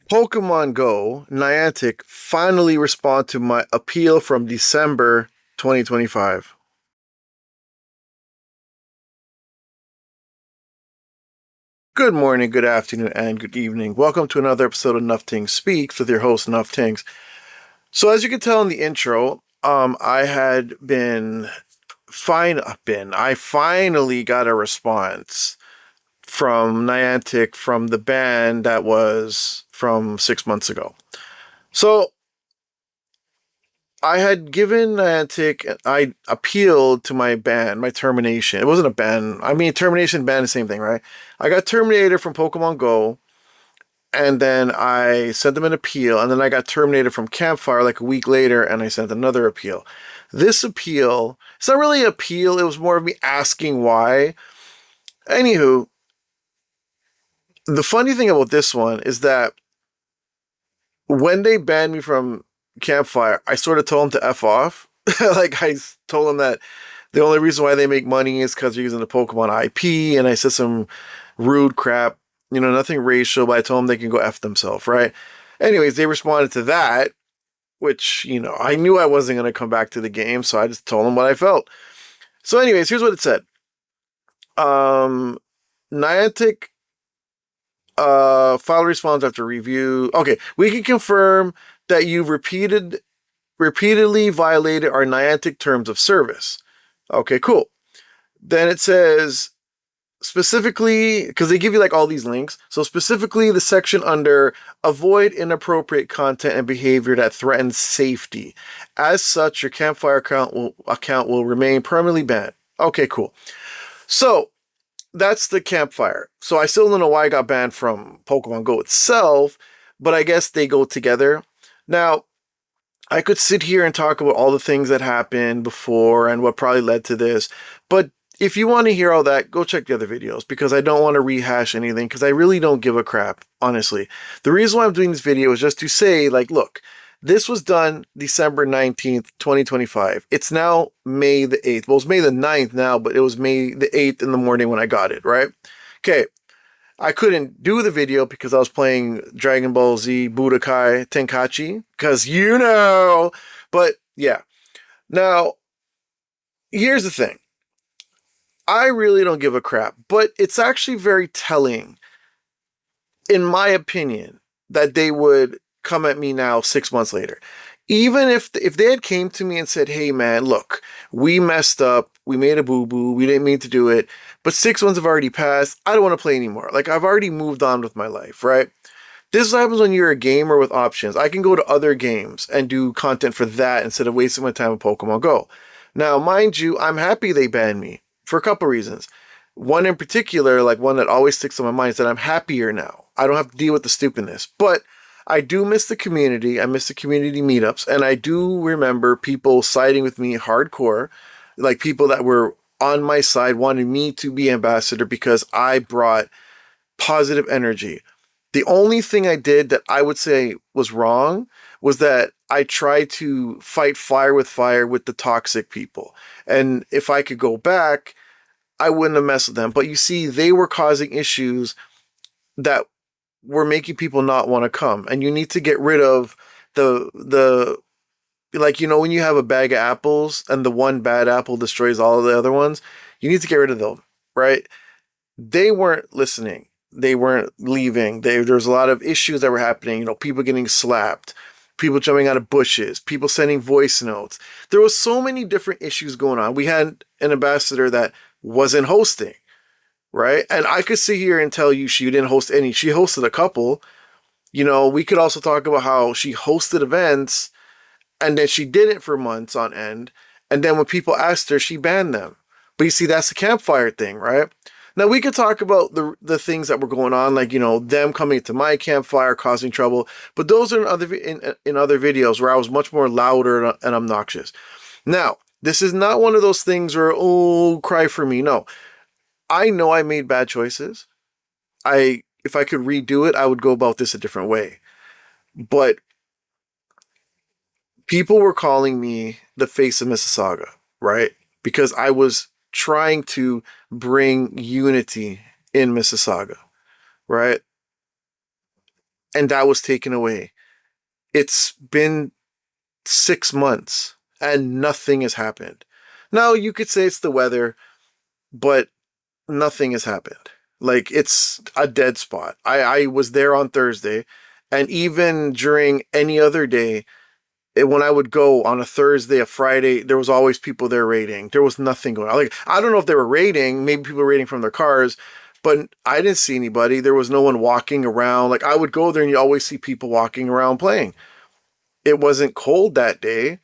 Pokemon Go, Niantic finally respond to my appeal from December 2025. Good morning, good afternoon, and good evening. Welcome to another episode of Nufftingz Speaks with your host, Nufftingz. So as you can tell in the intro, I had I finally got a response from Niantic from the ban that was from 6 months ago. So I had given Niantic, I appealed to my ban, my termination. It wasn't a ban. I mean, termination, ban, the same thing, right? I got terminated from Pokemon Go, and then I sent them an appeal, and then I got terminated from Campfire like a week later, and I sent another appeal. This appeal, it's not really an appeal, it was more of me asking why. Anywho, the funny thing about this one is that when they banned me from Campfire, I sort of told them to F off. Like, I told them that the only reason why they make money is because they're using the Pokemon IP, and I said some rude crap, nothing racial, but I told them they can go F themselves, right? Anyways, they responded to that, which, I knew I wasn't going to come back to the game, so I just told them what I felt. So anyways, here's what it said. Niantic file response after review. Okay, we can confirm that you've repeatedly violated our Niantic terms of service. Okay, cool. Then it says specifically, because they give you like all these links. So specifically the section under avoid inappropriate content and behavior that threatens safety. As such, your Campfire account will remain permanently banned. Okay, cool. So that's the Campfire. So I still don't know why I got banned from Pokemon Go itself, but I guess they go together. Now, I could sit here and talk about all the things that happened before and what probably led to this, but if you want to hear all that, go check the other videos, because I don't want to rehash anything, because I really don't give a crap, honestly. The reason why I'm doing this video is just to say, like, look, this was done December 19th, 2025. It's now May the 8th. Well, it's May the 9th now, but it was May the 8th in the morning when I got it, right? Okay. I couldn't do the video because I was playing Dragon Ball Z Budokai Tenkaichi, because but yeah. Now, here's the thing. I really don't give a crap, but it's actually very telling, in my opinion, that they would come at me now 6 months later. Even if they had came to me and said, hey man, look, we messed up, we made a boo-boo, we didn't mean to do it, but 6 months have already passed, I don't want to play anymore. Like, I've already moved on with my life, right? This happens when you're a gamer with options. I can go to other games and do content for that instead of wasting my time with Pokemon Go. Now, mind you, I'm happy they banned me for a couple reasons. One in particular, like one that always sticks on my mind, is that I'm happier now. I don't have to deal with the stupidness. But I do miss the community. I miss the community meetups. And I do remember people siding with me hardcore, like people that were on my side wanting me to be ambassador because I brought positive energy. The only thing I did that I would say was wrong was that I tried to fight fire with the toxic people. And if I could go back, I wouldn't have messed with them. But you see, they were causing issues that were making people not want to come. And you need to get rid of the like, when you have a bag of apples and the one bad apple destroys all of the other ones, you need to get rid of them, right? They weren't listening. They weren't leaving. There was a lot of issues that were happening. People getting slapped, people jumping out of bushes, people sending voice notes. There was so many different issues going on. We had an ambassador that wasn't hosting, right? And I could sit here and tell you she didn't host any. She hosted a couple. We could also talk about how she hosted events and then she did it for months on end. And then when people asked her, she banned them. But you see, that's the Campfire thing, right? Now, we could talk about the things that were going on, like, them coming to my Campfire, causing trouble. But those are in other videos where I was much more louder and obnoxious. Now, this is not one of those things where, oh, cry for me. No. I know I made bad choices. If I could redo it, I would go about this a different way. But people were calling me the face of Mississauga, right? Because I was trying to bring unity in Mississauga, right? and that was taken away. It's been 6 months and nothing has happened. Now, you could say it's the weather, but nothing has happened. Like, it's a dead spot. I was there on Thursday, and even during any other day, when I would go on a Thursday, a Friday, there was always people there raiding. There was nothing going on. Like, I don't know if they were raiding. Maybe people were raiding from their cars, but I didn't see anybody. There was no one walking around. Like, I would go there and you always see people walking around playing. It wasn't cold that day.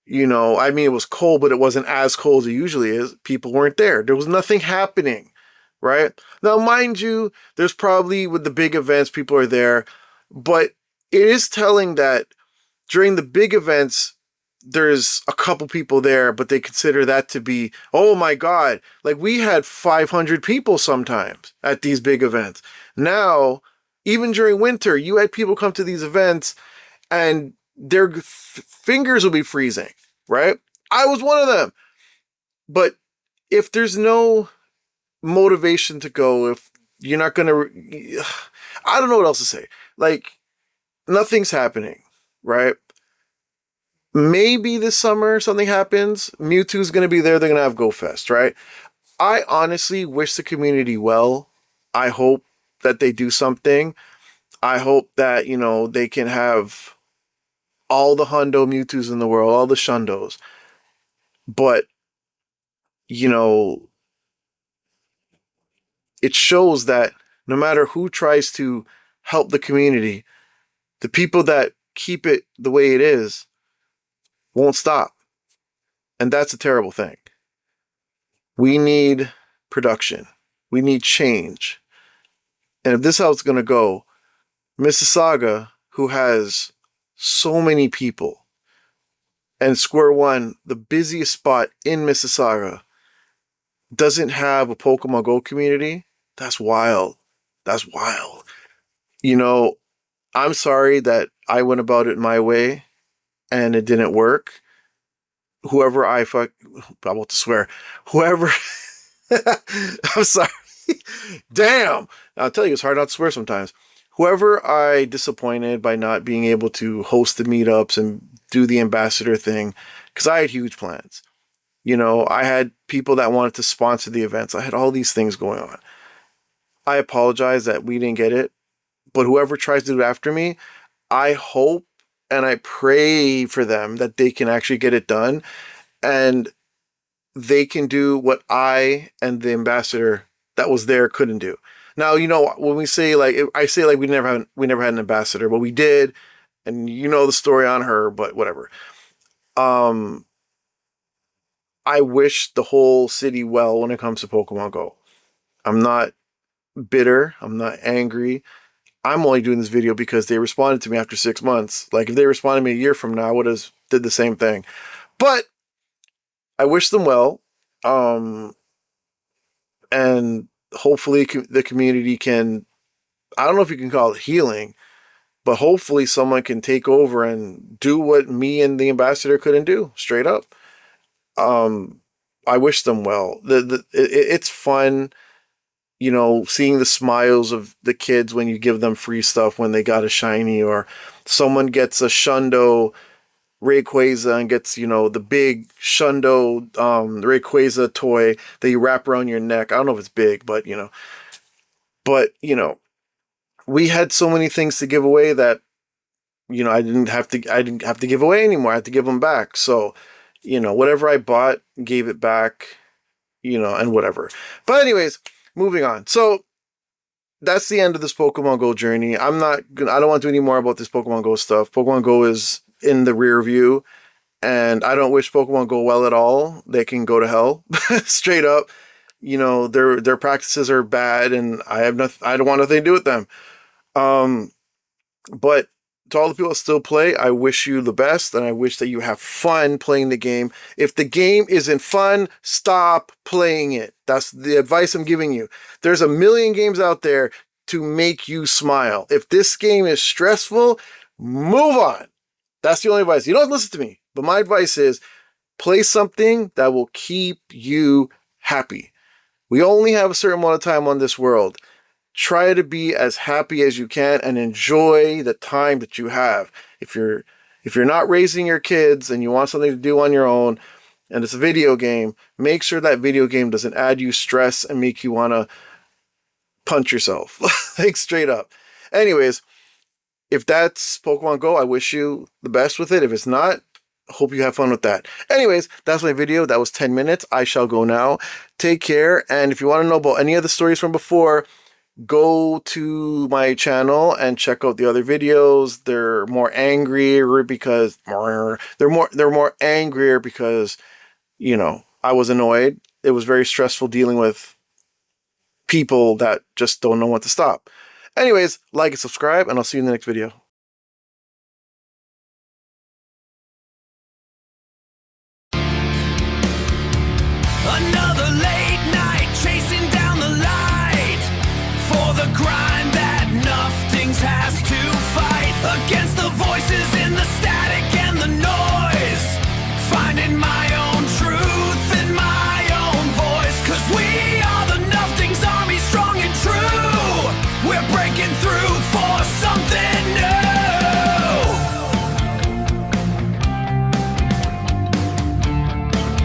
You know, I mean, it was cold, but it wasn't as cold as it usually is. People weren't there. There was nothing happening, right? Now, mind you, there's probably, with the big events, people are there, but it is telling that during the big events, there's a couple people there, but they consider that to be, oh my God, like we had 500 people sometimes at these big events. Now, even during winter, you had people come to these events and their fingers will be freezing, right? I was one of them. But if there's no motivation to go, if you're not going to, I don't know what else to say. Like, nothing's happening, right? Maybe this summer something happens. Mewtwo's going to be there. They're going to have Go Fest, right? I honestly wish the community well. I hope that they do something. I hope that, you know, they can have all the Hundo Mewtwo's in the world, all the Shundos. But, you know, it shows that no matter who tries to help the community, the people that keep it the way it is won't stop. And that's a terrible thing. We need production. We need change. And if this is how it's going to go, Mississauga, who has so many people, and Square One, the busiest spot in Mississauga, doesn't have a Pokemon Go community, that's wild. That's wild. You know, I'm sorry that I went about it my way and it didn't work. Whoever I'm about to swear, whoever, I'm sorry. Damn. I'll tell you, it's hard not to swear sometimes. Whoever I disappointed by not being able to host the meetups and do the ambassador thing, because I had huge plans. You know, I had people that wanted to sponsor the events. I had all these things going on. I apologize that we didn't get it, but whoever tries to do it after me, I hope and I pray for them that they can actually get it done and they can do what I and the ambassador that was there couldn't do. Now, you know, when we say like, I say like we never had an ambassador, but we did, and you know the story on her, but whatever. I wish the whole city well when it comes to Pokemon Go. I'm not bitter. I'm not angry. I'm only doing this video because they responded to me after 6 months. Like, if they responded to me a year from now, I would have did the same thing. But I wish them well. And hopefully the community can, I don't know if you can call it healing, but hopefully someone can take over and do what me and the ambassador couldn't do, straight up. I wish them well. It's fun, you know, seeing the smiles of the kids when you give them free stuff when they got a shiny, or someone gets a Shundo Rayquaza and gets, you know, the big Shundo Rayquaza toy that you wrap around your neck. I don't know if it's big, but you know, we had so many things to give away that, you know, I didn't have to give away anymore. I had to give them back. So, you know, whatever I bought, gave it back, you know, and whatever. But anyways, moving on. So that's the end of this Pokemon Go journey. I don't want to do any more about this Pokemon Go stuff. Pokemon Go is in the rear view, and I don't wish Pokemon Go well at all. They can go to hell, straight up. You know, their practices are bad, and I don't want nothing to do with them. But to all the people that still play, I wish you the best, and I wish that you have fun playing the game. If the game isn't fun, stop playing it. That's the advice I'm giving you. There's a million games out there to make you smile. If this game is stressful, move on. That's the only advice. You don't have to listen to me, but my advice is play something that will keep you happy. We only have a certain amount of time on this world. try to be as happy as you can and enjoy the time that you have. If you're not raising your kids and you want something to do on your own and it's a video game, make sure that video game doesn't add you stress and make you want to punch yourself. Like straight up. Anyways, if that's Pokemon Go, I wish you the best with it. If it's not, hope you have fun with that. Anyways, that's my video. That was 10 minutes. I shall go now. Take care. And if you want to know about any of the stories from before, go to my channel and check out the other videos. They're more angrier because they're more angrier because, you know, I was annoyed. It was very stressful dealing with people that just don't know when to stop. Anyways, like and subscribe, and I'll see you in the next video. Another late night chasing down the light for the grind that Nufftingz has to fight against.